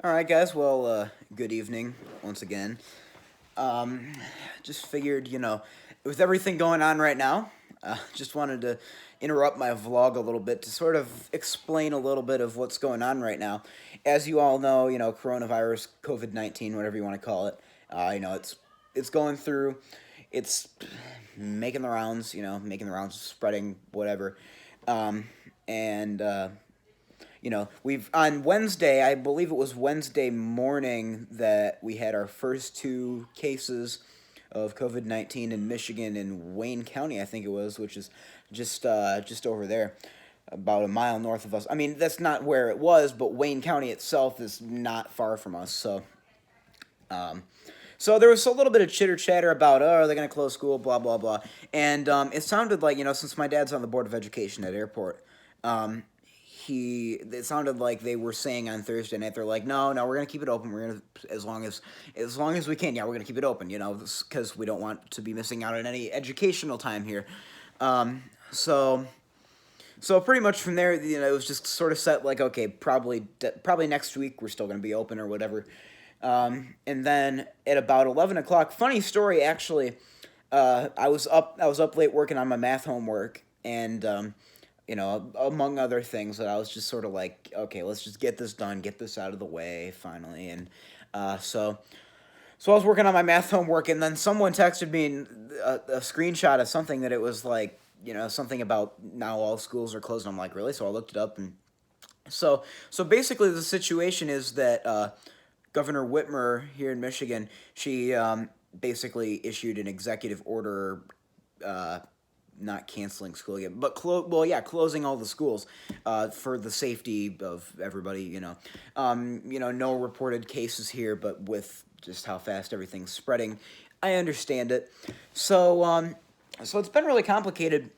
All right, guys. Well, good evening once again. Um, just figured, with everything going on right now, just wanted to interrupt my vlog a little bit to sort of explain a little bit of what's going on right now. As you all know, coronavirus, COVID-19, whatever you want to call it. It's going through, it's making the rounds, spreading, whatever. And we've on Wednesday, I believe it was Wednesday morning that we had our first two cases of COVID-19 in Michigan in Wayne County, I think it was, which is just over there, about a mile north of us. I mean, that's not where it was, but Wayne County itself is not far from us. Um, so there was a little bit of chitter chatter about, oh, are they going to close school, blah blah blah, and it sounded like, since my dad's on the board of education at airport, it sounded like they were saying on Thursday night, they're like, no, we're gonna keep it open. We're gonna, as long as we can, yeah, we're gonna keep it open, because we don't want to be missing out on any educational time here. Um, so so pretty much from there, it was just sort of set like, okay, probably next week we're still gonna be open or whatever. And then at about 11 o'clock, funny story actually. I was up late working on my math homework, and among other things, that I was just sort of like, okay, let's just get this done, get this out of the way finally. And so I was working on my math homework, and then someone texted me a screenshot of something that it was like, something about now all schools are closed. And I'm like, really? So I looked it up, and so basically the situation is that Governor Whitmer here in Michigan, she basically issued an executive order, uh, not canceling school again, but closing all the schools for the safety of everybody. No reported cases here, but with just how fast everything's spreading, I understand it. So it's been really complicated.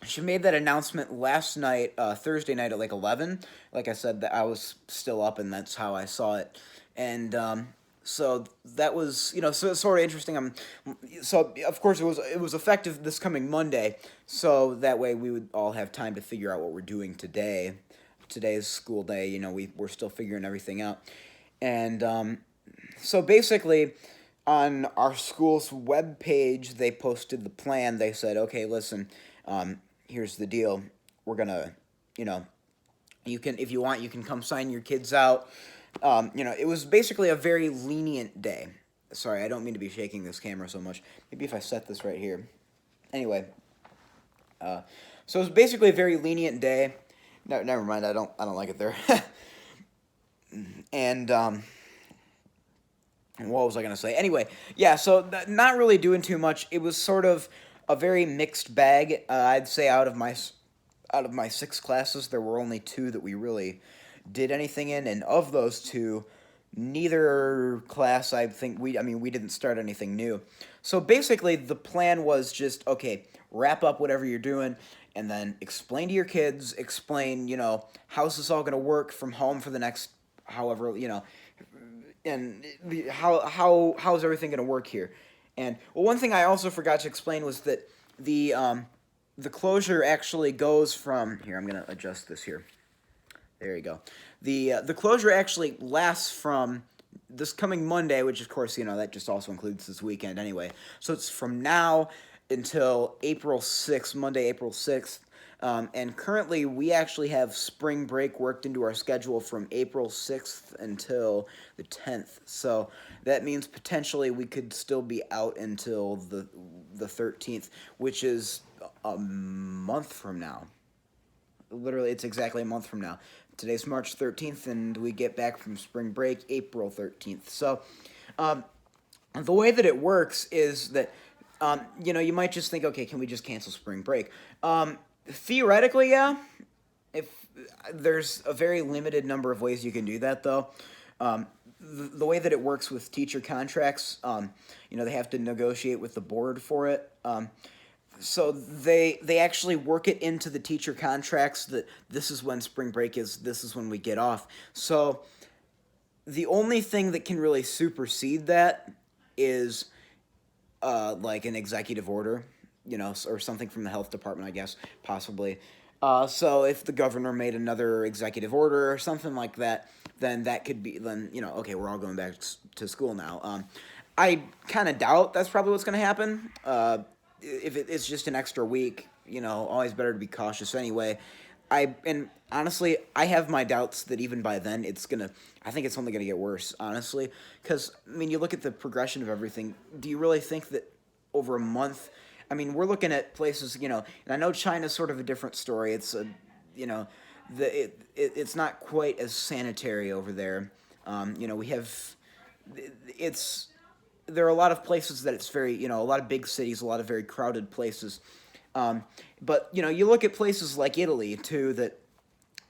She made that announcement last night, Thursday night at like 11. Like I said, that I was still up, and that's how I saw it. And so that was, so it's sort of interesting. So of course it was effective this coming Monday, so that way we would all have time to figure out what we're doing today. Today's school day. We're still figuring everything out, and so basically, on our school's webpage, they posted the plan. They said, okay, listen, here's the deal. We're gonna, you know, you can, if you want, you can come sign your kids out. It was basically a very lenient day. Sorry, I don't mean to be shaking this camera so much. Maybe if I set this right here. Anyway, uh, so it was basically a very lenient day. No, never mind. I don't like it there. And what was I gonna say? Anyway, yeah. So not really doing too much. It was sort of a very mixed bag. I'd say out of my six classes, there were only two that we really did anything in, and of those two, neither class, I mean, we didn't start anything new. So basically, the plan was just, okay, wrap up whatever you're doing, and then explain to your kids, explain, how's this all gonna work from home for the next however, and how's everything gonna work here. And well, one thing I also forgot to explain was that the closure actually goes from here. I'm gonna adjust this here. There you go. The closure actually lasts from this coming Monday, which of course, that just also includes this weekend anyway. So it's from now until April 6th, Monday, April 6th. And currently, we actually have spring break worked into our schedule from April 6th until the 10th. So that means potentially we could still be out until the 13th, which is a month from now. Literally, it's exactly a month from now. Today's March 13th, and we get back from spring break April 13th. So, um, the way that it works is that, you might just think, okay, can we just cancel spring break? Theoretically, yeah. If there's a very limited number of ways you can do that, though. The way that it works with teacher contracts, they have to negotiate with the board for it. So they actually work it into the teacher contracts that this is when spring break is, this is when we get off. So the only thing that can really supersede that is like an executive order, or something from the health department, I guess, possibly. So if the governor made another executive order or something like that, then that could be, then, okay, we're all going back to school now. I kind of doubt that's probably what's going to happen. If it's just an extra week, always better to be cautious anyway. And honestly, I have my doubts that even by then I think it's only gonna get worse, honestly, because I mean, you look at the progression of everything. Do you really think that over a month? I mean, we're looking at places, and I know China's sort of a different story. It's a, you know, it's not quite as sanitary over there. We have, it's there are a lot of places that it's very, a lot of big cities, a lot of very crowded places. But you look at places like Italy too. That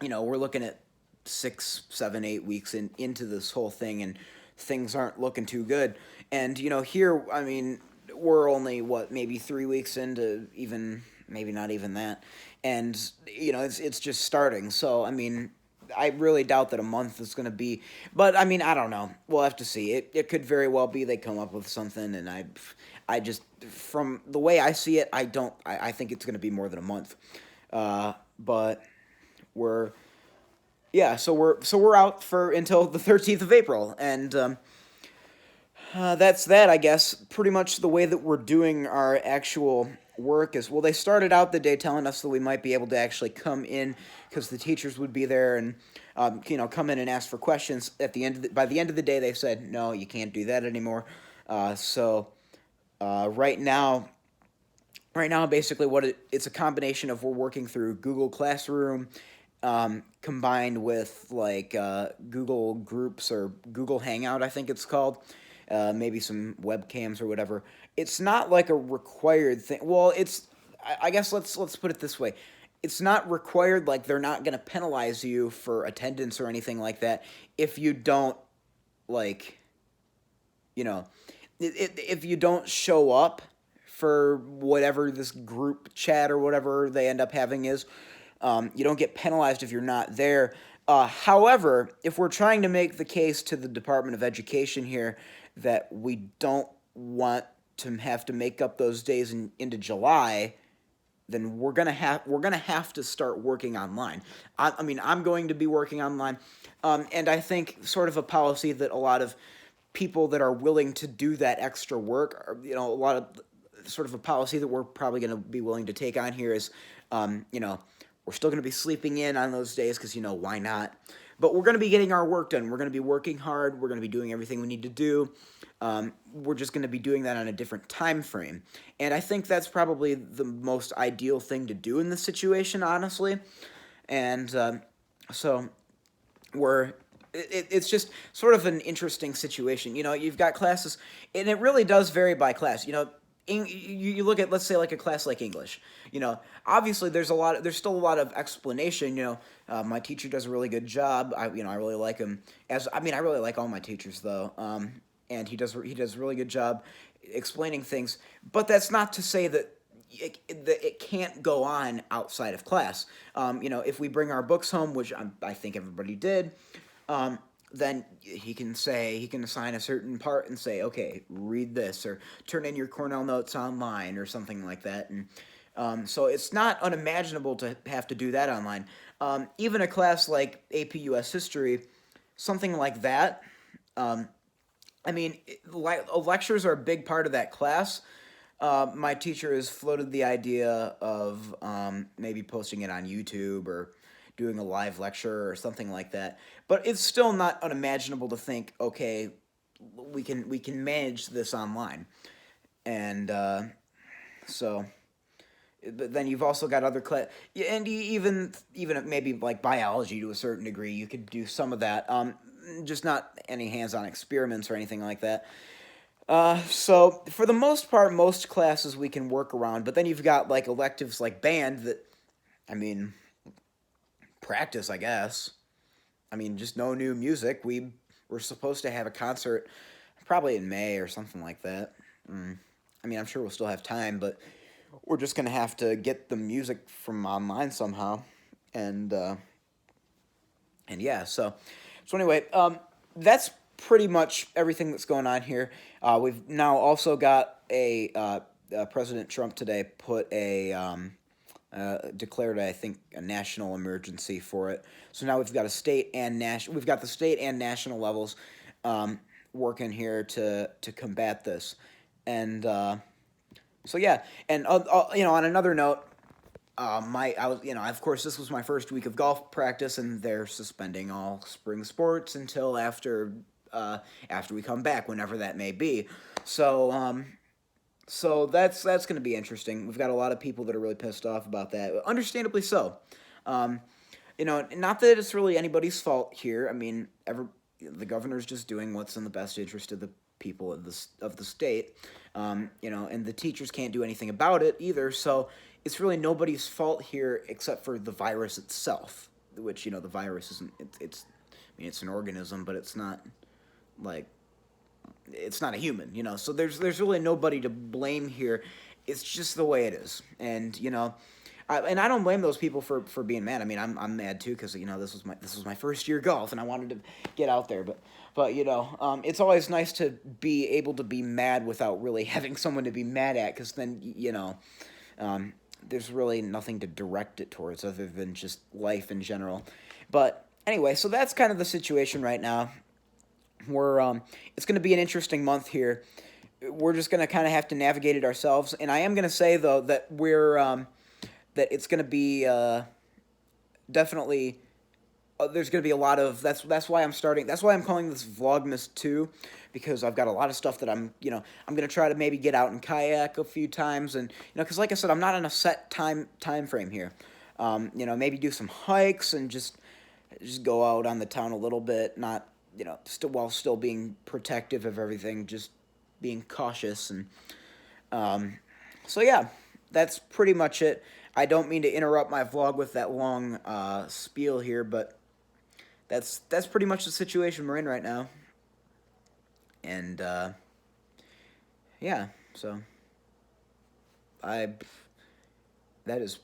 we're looking at 6, 7, 8 weeks into this whole thing, and things aren't looking too good. And here, I mean, we're only maybe 3 weeks into, even maybe not even that, and it's just starting. So I mean, I really doubt that a month is going to be, but I mean, I don't know. We'll have to see. It could very well be they come up with something, and I just, from the way I see it, I think it's going to be more than a month. But we're yeah, so we're out for until the 13th of April, and that's that, I guess. Pretty much the way that we're doing our actual work is, well, they started out the day telling us that we might be able to actually come in because the teachers would be there and come in and ask for questions. By the end of the day, they said no, you can't do that anymore. So right now, basically, it's a combination of, we're working through Google Classroom, combined with like Google Groups or Google Hangout, I think it's called. Maybe some webcams or whatever. It's not like a required thing. Well, I guess let's put it this way. It's not required. Like, they're not going to penalize you for attendance or anything like that if you don't, like, if you don't show up for whatever this group chat or whatever they end up having is. You don't get penalized if you're not there. However, if we're trying to make the case to the Department of Education here that we don't want to have to make up those days into July, then we're gonna have to start working online. I mean, I'm going to be working online, and I think sort of a policy that a lot of people that are willing to do that extra work, or, a lot of sort of a policy that we're probably going to be willing to take on here is, we're still going to be sleeping in on those days because, why not? But we're going to be getting our work done. We're going to be working hard. We're going to be doing everything we need to do. We're just going to be doing that on a different time frame. And I think that's probably the most ideal thing to do in this situation, honestly. And so it's just sort of an interesting situation. You've got classes, and it really does vary by class. You look at, let's say, like a class like English. Obviously there's still a lot of explanation. My teacher does a really good job. I really like him. I really like all my teachers though. And he does a really good job explaining things. But that's not to say that it can't go on outside of class. If we bring our books home, which I think everybody did, then he can assign a certain part and say, okay, read this, or turn in your Cornell notes online, or something like that. And so it's not unimaginable to have to do that online. Even a class like AP US History, something like that. Lectures are a big part of that class. My teacher has floated the idea of maybe posting it on YouTube or doing a live lecture or something like that. But it's still not unimaginable to think, okay, we can manage this online. And so, but then you've also got other class, and even maybe like biology to a certain degree, you could do some of that. Just not any hands-on experiments or anything like that. So for the most part, most classes we can work around. But then you've got like electives like band that, practice, I guess. Just no new music. We're supposed to have a concert probably in May or something like that. I'm sure we'll still have time, but we're just going to have to get the music from online somehow. And yeah, so anyway, that's pretty much everything that's going on here. We've now also got President Trump today put a declared, I think, a national emergency for it. So now we've got we've got the state and national levels working here to combat this, and so yeah, and on another note, I was, of course, this was my first week of golf practice, and they're suspending all spring sports until after we come back, whenever that may be. So, that's going to be interesting. We've got a lot of people that are really pissed off about that, understandably so. Um, not that it's really anybody's fault here. I mean, the governor's just doing what's in the best interest of the people of the state. And the teachers can't do anything about it either. So it's really nobody's fault here except for the virus itself. Which the virus isn't. It's an organism, but it's not like it's not a human. So there's really nobody to blame here. It's just the way it is, and I don't blame those people for being mad. I mean, I'm mad too because this was my first year golf and I wanted to get out there, but it's always nice to be able to be mad without really having someone to be mad at, because then there's really nothing to direct it towards other than just life in general. But anyway, so that's kind of the situation right now. It's going to be an interesting month here. We're just going to kind of have to navigate it ourselves, and I am going to say though that that it's going to be definitely there's going to be a lot of that's why I'm calling this Vlogmas 2, because I've got a lot of stuff that I'm going to try to maybe get out and kayak a few times, and because like I said, I'm not on a set time frame here. Maybe do some hikes and just go out on the town a little bit, not while still being protective of everything, just being cautious. And so yeah, that's pretty much it. I don't mean to interrupt my vlog with that long spiel here, but that's pretty much the situation we're in right now. And yeah, so that is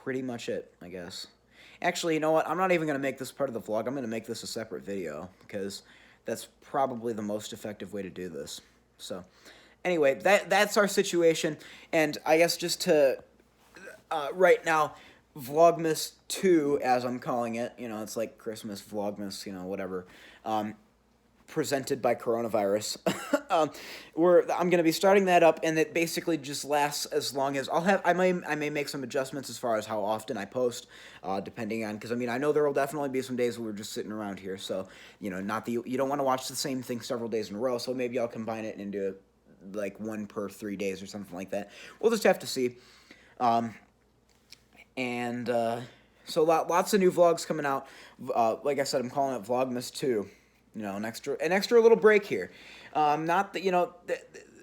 pretty much it, I guess. Actually, you know what? I'm not even going to make this part of the vlog. I'm going to make this a separate video, because that's probably the most effective way to do this. So anyway, that's our situation. And I guess just to right now, Vlogmas 2, as I'm calling it, it's like Christmas, Vlogmas, whatever, presented by coronavirus. I'm going to be starting that up, and it basically just lasts as long as I may make some adjustments as far as how often I post, depending on, because I know there will definitely be some days where we're just sitting around here, so not that you don't want to watch the same thing several days in a row, so maybe I'll combine it into like one per 3 days or something like that. We'll just have to see. So lots of new vlogs coming out. Like I said, I'm calling it Vlogmas 2. An extra little break here. Not that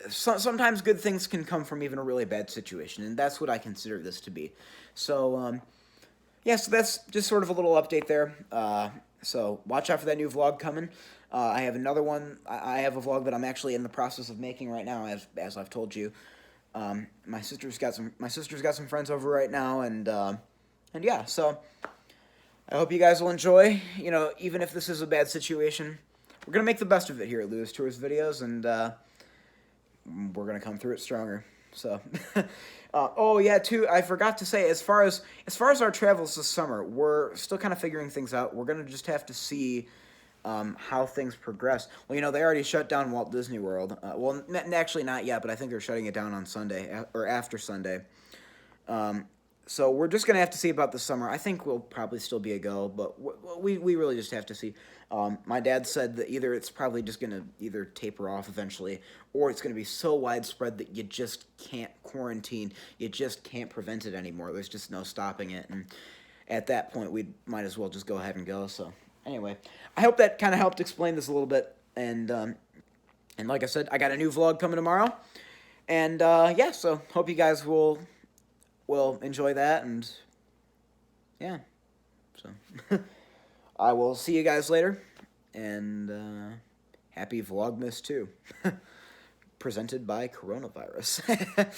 sometimes good things can come from even a really bad situation, and that's what I consider this to be. So yeah, so that's just sort of a little update there. So watch out for that new vlog coming. I have another one. I have a vlog that I'm actually in the process of making right now, as I've told you. My sister's got some friends over right now, and yeah, so I hope you guys will enjoy. Even if this is a bad situation, we're gonna make the best of it here at Lewis Tours Videos, and we're gonna come through it stronger. So, oh yeah, too, I forgot to say, as far as our travels this summer, we're still kind of figuring things out. We're gonna just have to see how things progress. Well, they already shut down Walt Disney World. Well, actually not yet, but I think they're shutting it down on Sunday, or after Sunday. So we're just going to have to see about the summer. I think we'll probably still be a go, but we really just have to see. My dad said that either it's probably just going to either taper off eventually, or it's going to be so widespread that you just can't quarantine. You just can't prevent it anymore. There's just no stopping it. And at that point, we might as well just go ahead and go. So anyway, I hope that kind of helped explain this a little bit. And like I said, I got a new vlog coming tomorrow. And yeah, so hope you guys will enjoy that, and yeah, so I will see you guys later, and happy Vlogmas 2, presented by coronavirus.